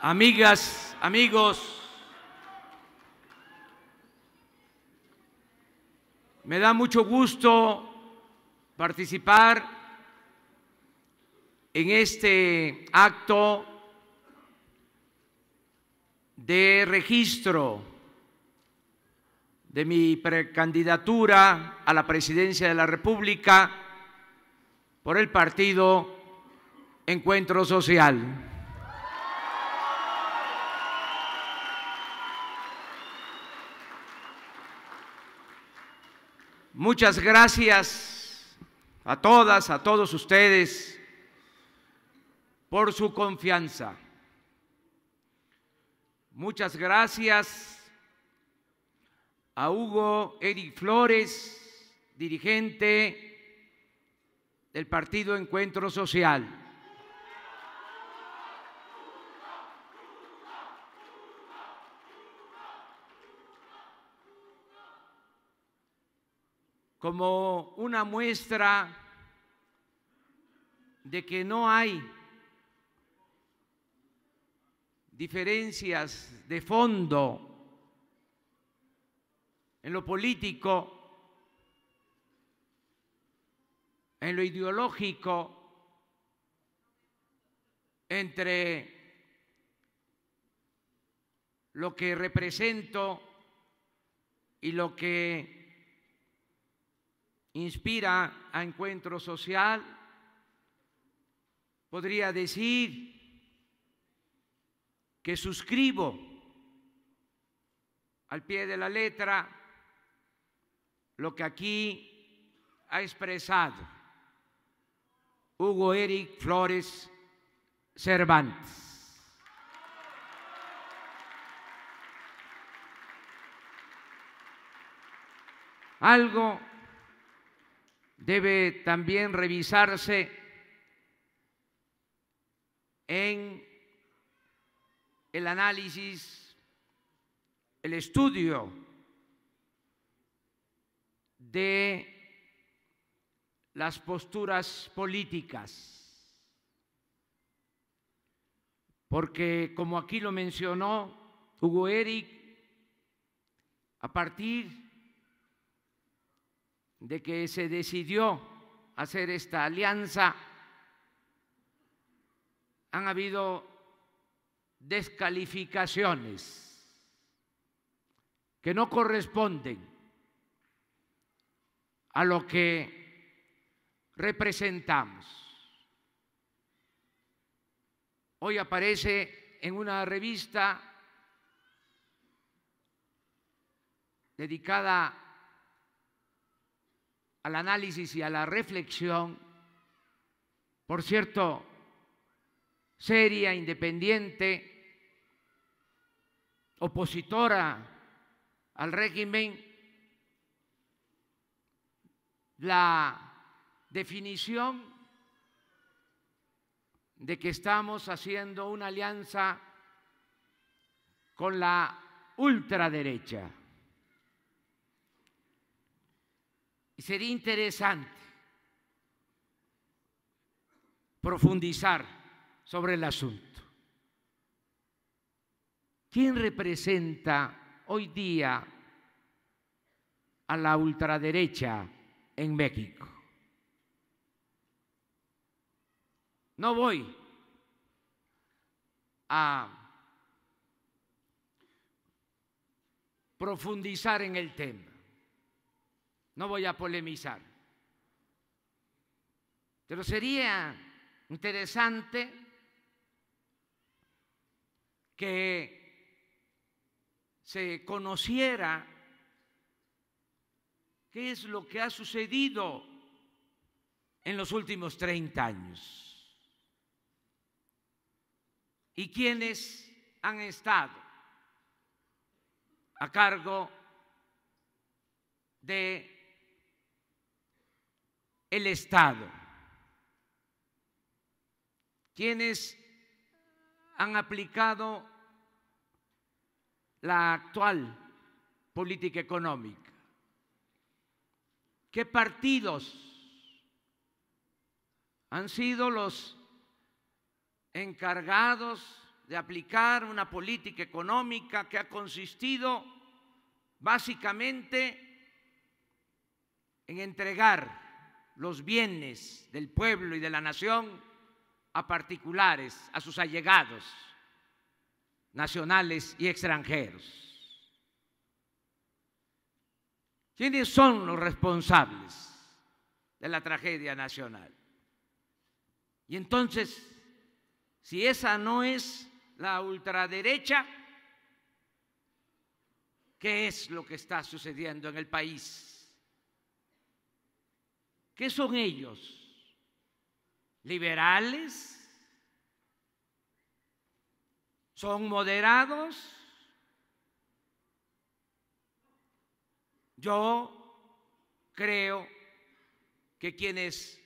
Amigas, amigos, me da mucho gusto participar en este acto de registro de mi precandidatura a la presidencia de la República por el partido Encuentro Social. Muchas gracias a todas, a todos ustedes por su confianza. Muchas gracias a Hugo Eric Flores, dirigente del Partido Encuentro Social. Como una muestra de que no hay diferencias de fondo en lo político, en lo ideológico, entre lo que represento y lo que inspira a Encuentro Social, podría decir que suscribo al pie de la letra lo que aquí ha expresado Hugo Eric Flores Cervantes. Algo debe también revisarse en el análisis, el estudio de las posturas políticas, porque como aquí lo mencionó Hugo Eric, a partir de que se decidió hacer esta alianza, han habido descalificaciones que no corresponden a lo que representamos. Hoy aparece en una revista dedicada al análisis y a la reflexión, por cierto, seria, independiente, opositora al régimen, la definición de que estamos haciendo una alianza con la ultraderecha. Y sería interesante profundizar sobre el asunto. ¿Quién representa hoy día a la ultraderecha en México? No voy a profundizar en el tema. No voy a polemizar, pero sería interesante que se conociera qué es lo que ha sucedido en los últimos 30 años y quiénes han estado a cargo de el Estado, quienes han aplicado la actual política económica, qué partidos han sido los encargados de aplicar una política económica que ha consistido básicamente en entregar los bienes del pueblo y de la nación a particulares, a sus allegados, nacionales y extranjeros. ¿Quiénes son los responsables de la tragedia nacional? Y entonces, si esa no es la ultraderecha, ¿qué es lo que está sucediendo en el país? ¿Qué son ellos? ¿Liberales? ¿Son moderados? Yo creo que quienes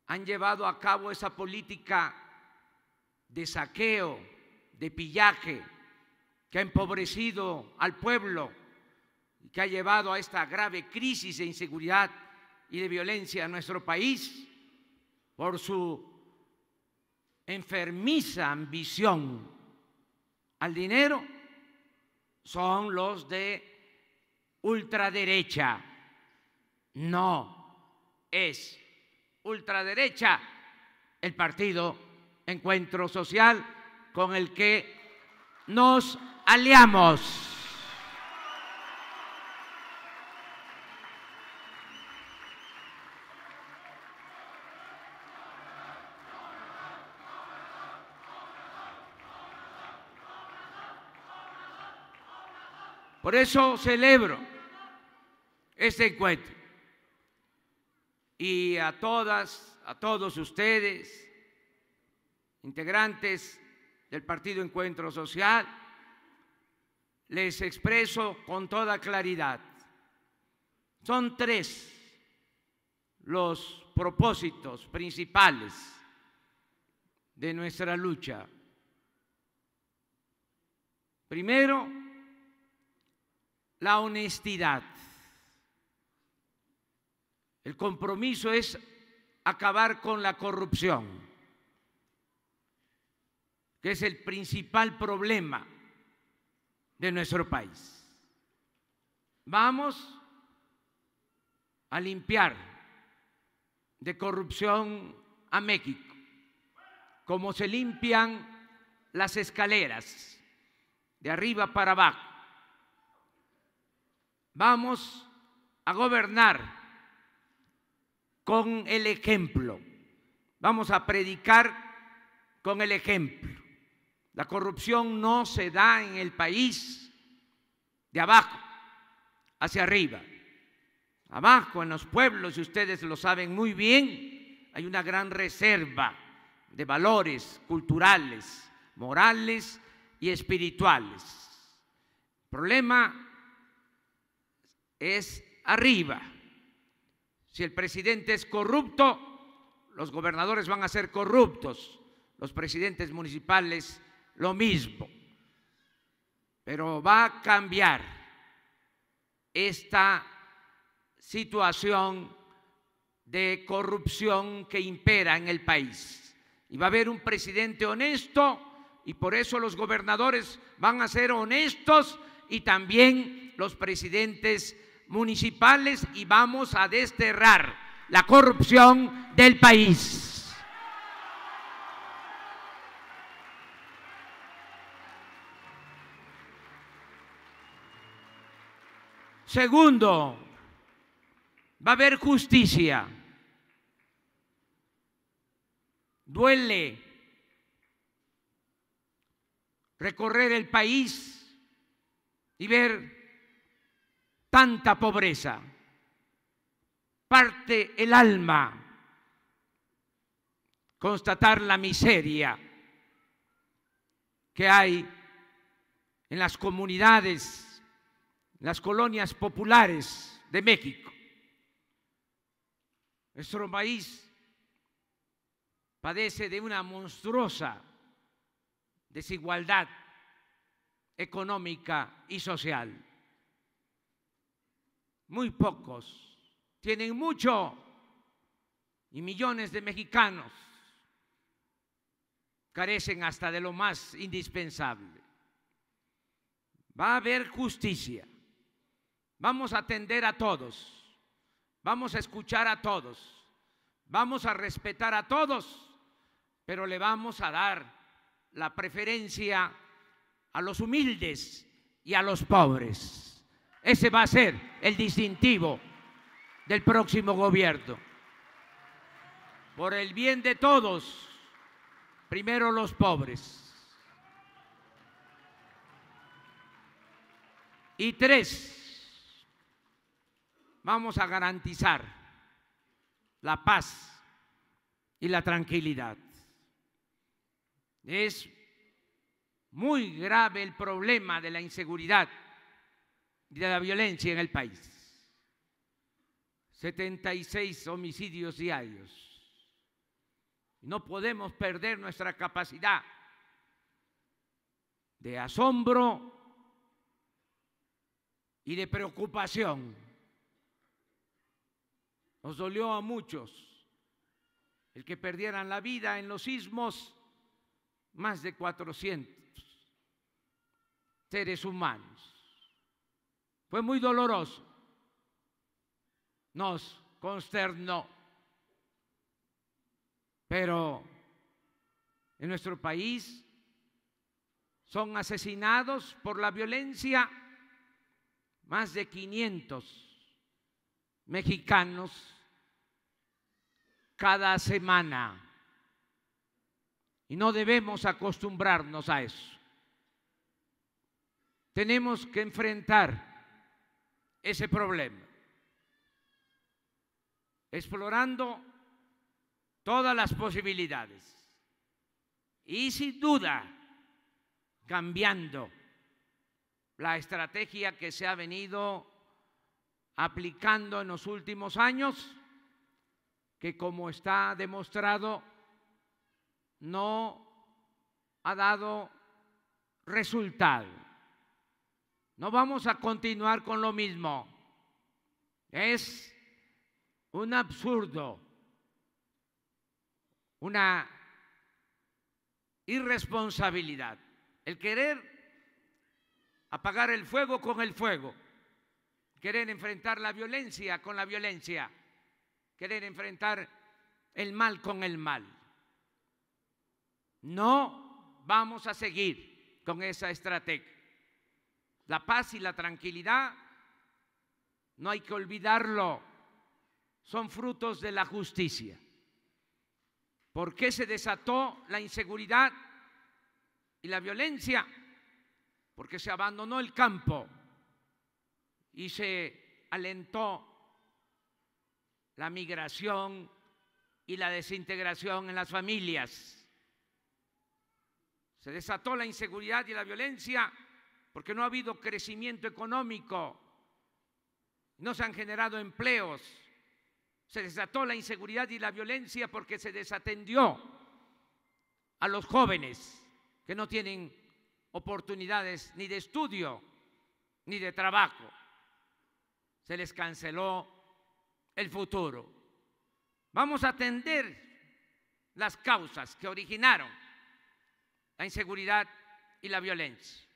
han llevado a cabo esa política de saqueo, de pillaje, que ha empobrecido al pueblo y que ha llevado a esta grave crisis de inseguridad y de violencia en nuestro país, por su enfermiza ambición al dinero, son los de ultraderecha. No es ultraderecha el partido Encuentro Social con el que nos aliamos. Por eso celebro este encuentro y a todas, a todos ustedes, integrantes del Partido Encuentro Social, les expreso con toda claridad. Son tres los propósitos principales de nuestra lucha. Primero, la honestidad. El compromiso es acabar con la corrupción, que es el principal problema de nuestro país. Vamos a limpiar de corrupción a México, como se limpian las escaleras, de arriba para abajo. Vamos a gobernar con el ejemplo, vamos a predicar con el ejemplo. La corrupción no se da en el país de abajo hacia arriba. Abajo, en los pueblos, y ustedes lo saben muy bien, hay una gran reserva de valores culturales, morales y espirituales. El problema es arriba. Si el presidente es corrupto, los gobernadores van a ser corruptos, los presidentes municipales lo mismo. Pero va a cambiar esta situación de corrupción que impera en el país. Y va a haber un presidente honesto, y por eso los gobernadores van a ser honestos y también los presidentes municipales, y vamos a desterrar la corrupción del país. Segundo, va a haber justicia. Duele recorrer el país y ver tanta pobreza. Parte el alma constatar la miseria que hay en las comunidades, las colonias populares de México. Nuestro país padece de una monstruosa desigualdad económica y social. Muy pocos tienen mucho y millones de mexicanos carecen hasta de lo más indispensable. Va a haber justicia. Vamos a atender a todos. Vamos a escuchar a todos. Vamos a respetar a todos, pero le vamos a dar la preferencia a los humildes y a los pobres. Ese va a ser el distintivo del próximo gobierno. Por el bien de todos, primero los pobres. Y 3, vamos a garantizar la paz y la tranquilidad. Es muy grave el problema de la inseguridad y de la violencia en el país. 76 homicidios diarios. No podemos perder nuestra capacidad de asombro y de preocupación. Nos dolió a muchos el que perdieran la vida en los sismos, más de 400 seres humanos. Fue muy doloroso, nos consternó, pero en nuestro país son asesinados por la violencia más de 500 mexicanos cada semana. Y no debemos acostumbrarnos a eso. Tenemos que enfrentar ese problema, explorando todas las posibilidades y sin duda cambiando la estrategia que se ha venido aplicando en los últimos años, que como está demostrado no ha dado resultado. No vamos a continuar con lo mismo. Es un absurdo, una irresponsabilidad el querer apagar el fuego con el fuego, querer enfrentar la violencia con la violencia, querer enfrentar el mal con el mal. No vamos a seguir con esa estrategia. La paz y la tranquilidad, no hay que olvidarlo, son frutos de la justicia. ¿Por qué se desató la inseguridad y la violencia? Porque se abandonó el campo y se alentó la migración y la desintegración en las familias. Se desató la inseguridad y la violencia porque no ha habido crecimiento económico, no se han generado empleos. Se desató la inseguridad y la violencia porque se desatendió a los jóvenes que no tienen oportunidades ni de estudio ni de trabajo. Se les canceló el futuro. Vamos a atender las causas que originaron la inseguridad y la violencia.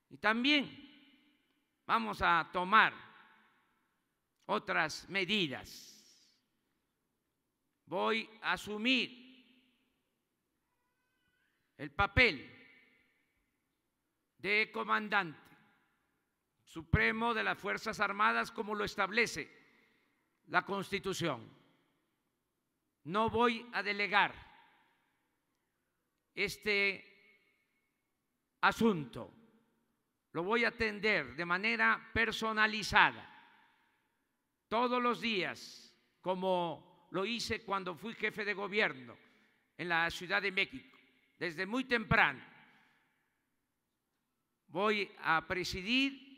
Y también vamos a tomar otras medidas. Voy a asumir el papel de comandante supremo de las Fuerzas Armadas como lo establece la Constitución. No voy a delegar este asunto, lo voy a atender de manera personalizada todos los días, como lo hice cuando fui jefe de gobierno en la Ciudad de México. Desde muy temprano voy a presidir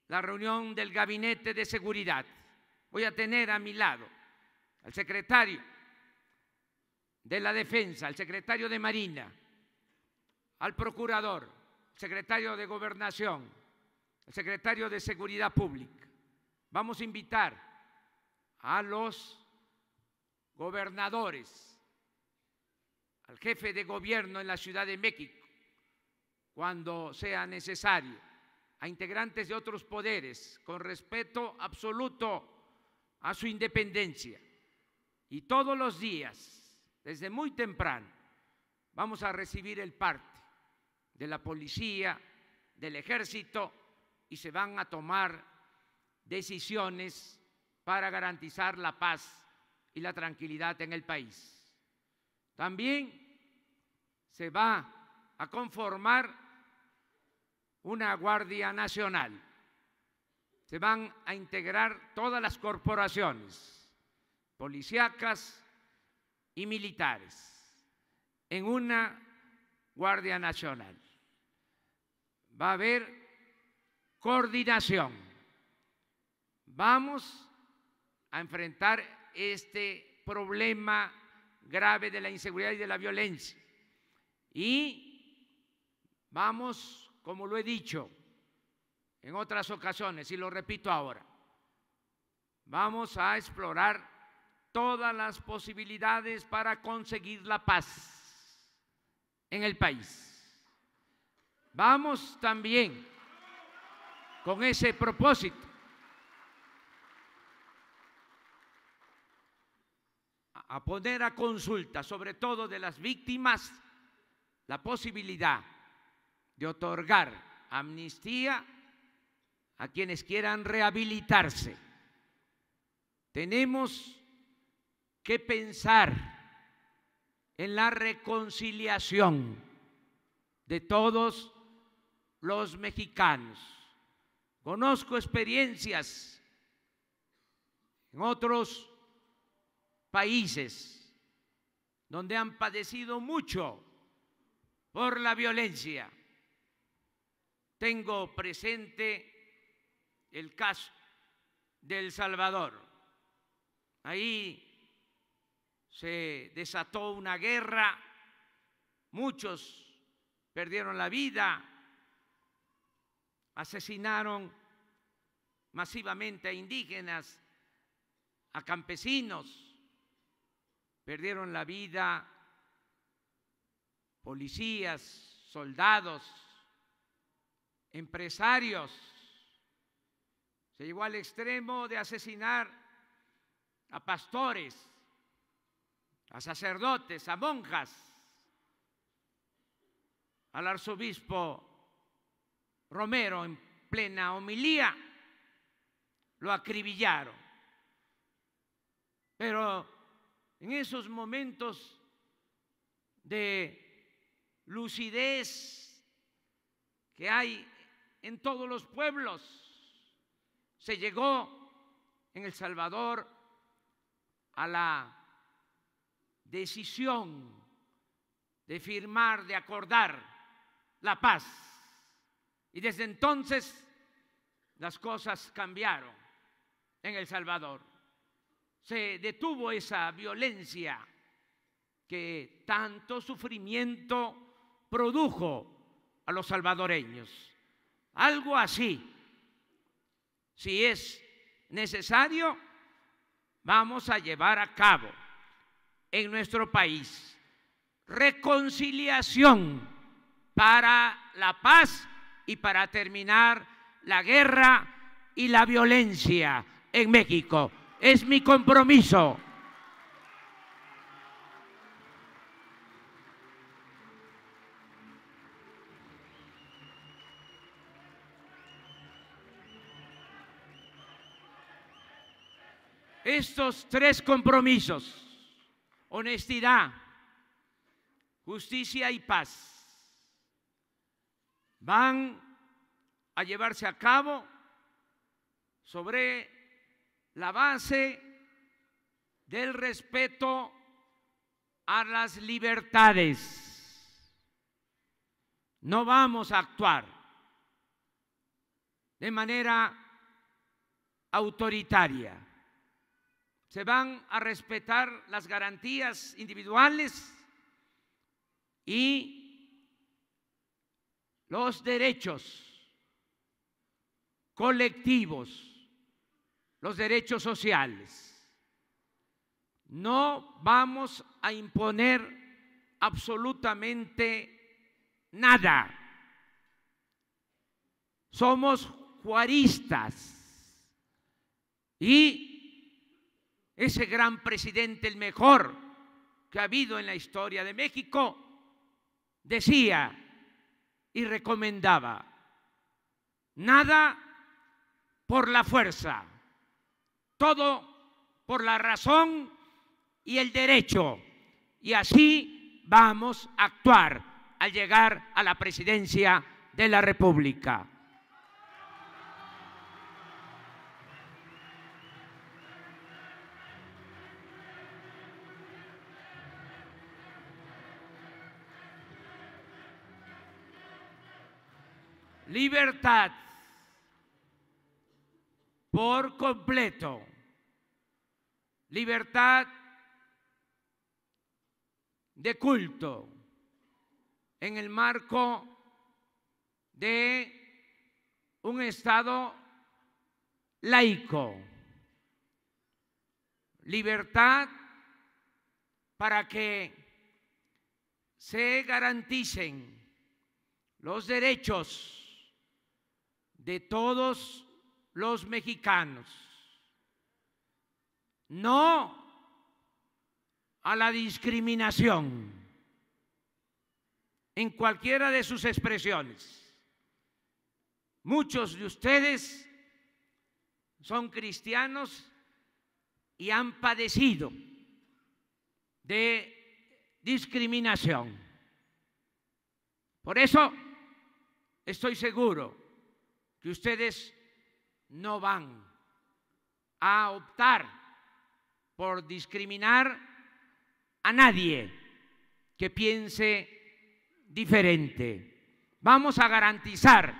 la reunión del Gabinete de Seguridad. Voy a tener a mi lado al secretario de la Defensa, al secretario de Marina, al procurador, al secretario de Gobernación, al secretario de Seguridad Pública. Vamos a invitar a los gobernadores, al jefe de gobierno en la Ciudad de México, cuando sea necesario, a integrantes de otros poderes, con respeto absoluto a su independencia. Y todos los días, desde muy temprano, vamos a recibir el parte de la policía, del ejército, y se van a tomar decisiones para garantizar la paz y la tranquilidad en el país. También se va a conformar una Guardia Nacional. Se van a integrar todas las corporaciones policíacas y militares en una Guardia Nacional. Va a haber coordinación. Vamos a enfrentar este problema grave de la inseguridad y de la violencia. Y vamos, como lo he dicho en otras ocasiones y lo repito ahora, vamos a explorar todas las posibilidades para conseguir la paz en el país. Vamos también con ese propósito a poner a consulta, sobre todo de las víctimas, la posibilidad de otorgar amnistía a quienes quieran rehabilitarse. Tenemos que pensar en la reconciliación de todos los mexicanos. Conozco experiencias en otros países donde han padecido mucho por la violencia. Tengo presente el caso de El Salvador. Ahí se desató una guerra, muchos perdieron la vida, asesinaron masivamente a indígenas, a campesinos, perdieron la vida policías, soldados, empresarios. Se llegó al extremo de asesinar a pastores, a sacerdotes, a monjas. Al arzobispo Romero, en plena homilía, lo acribillaron. Pero en esos momentos de lucidez que hay en todos los pueblos, se llegó en El Salvador a la decisión de firmar, de acordar la paz. Y desde entonces las cosas cambiaron en El Salvador. Se detuvo esa violencia que tanto sufrimiento produjo a los salvadoreños. Algo así, si es necesario, vamos a llevar a cabo en nuestro país reconciliación para la paz y para terminar la guerra y la violencia en México. Es mi compromiso. Estos tres compromisos, honestidad, justicia y paz, van a llevarse a cabo sobre la base del respeto a las libertades. No vamos a actuar de manera autoritaria. Se van a respetar las garantías individuales y los derechos colectivos, los derechos sociales. No vamos a imponer absolutamente nada. Somos juaristas y ese gran presidente, el mejor que ha habido en la historia de México, decía y recomendaba: nada por la fuerza, todo por la razón y el derecho. Y así vamos a actuar al llegar a la presidencia de la República. Libertad por completo. Libertad de culto en el marco de un Estado laico. Libertad para que se garanticen los derechos de todos los mexicanos. No a la discriminación en cualquiera de sus expresiones. Muchos de ustedes son cristianos y han padecido de discriminación. Por eso estoy seguro que ustedes no van a optar por discriminar a nadie que piense diferente. Vamos a garantizar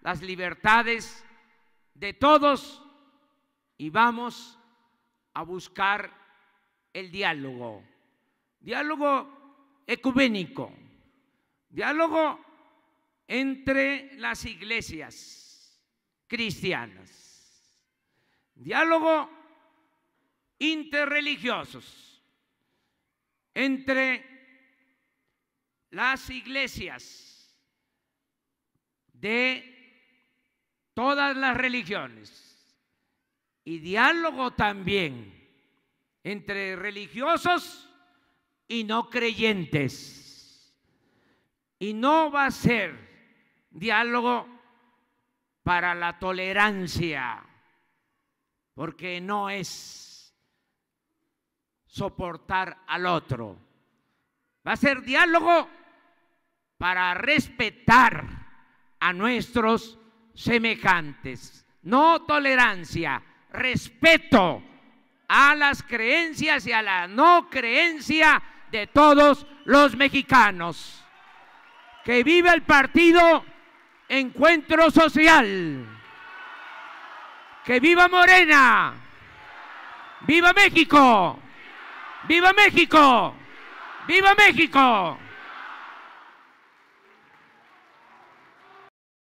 las libertades de todos y vamos a buscar el diálogo. Diálogo ecuménico, diálogo entre las iglesias cristianas, diálogo interreligiosos entre las iglesias de todas las religiones y diálogo también entre religiosos y no creyentes. Y no va a ser diálogo para la tolerancia, porque no es soportar al otro. Va a ser diálogo para respetar a nuestros semejantes. No tolerancia, respeto a las creencias y a la no creencia de todos los mexicanos. Que viva el partido Encuentro Social. Que viva Morena. ¡Viva México! ¡Viva México! ¡Viva México!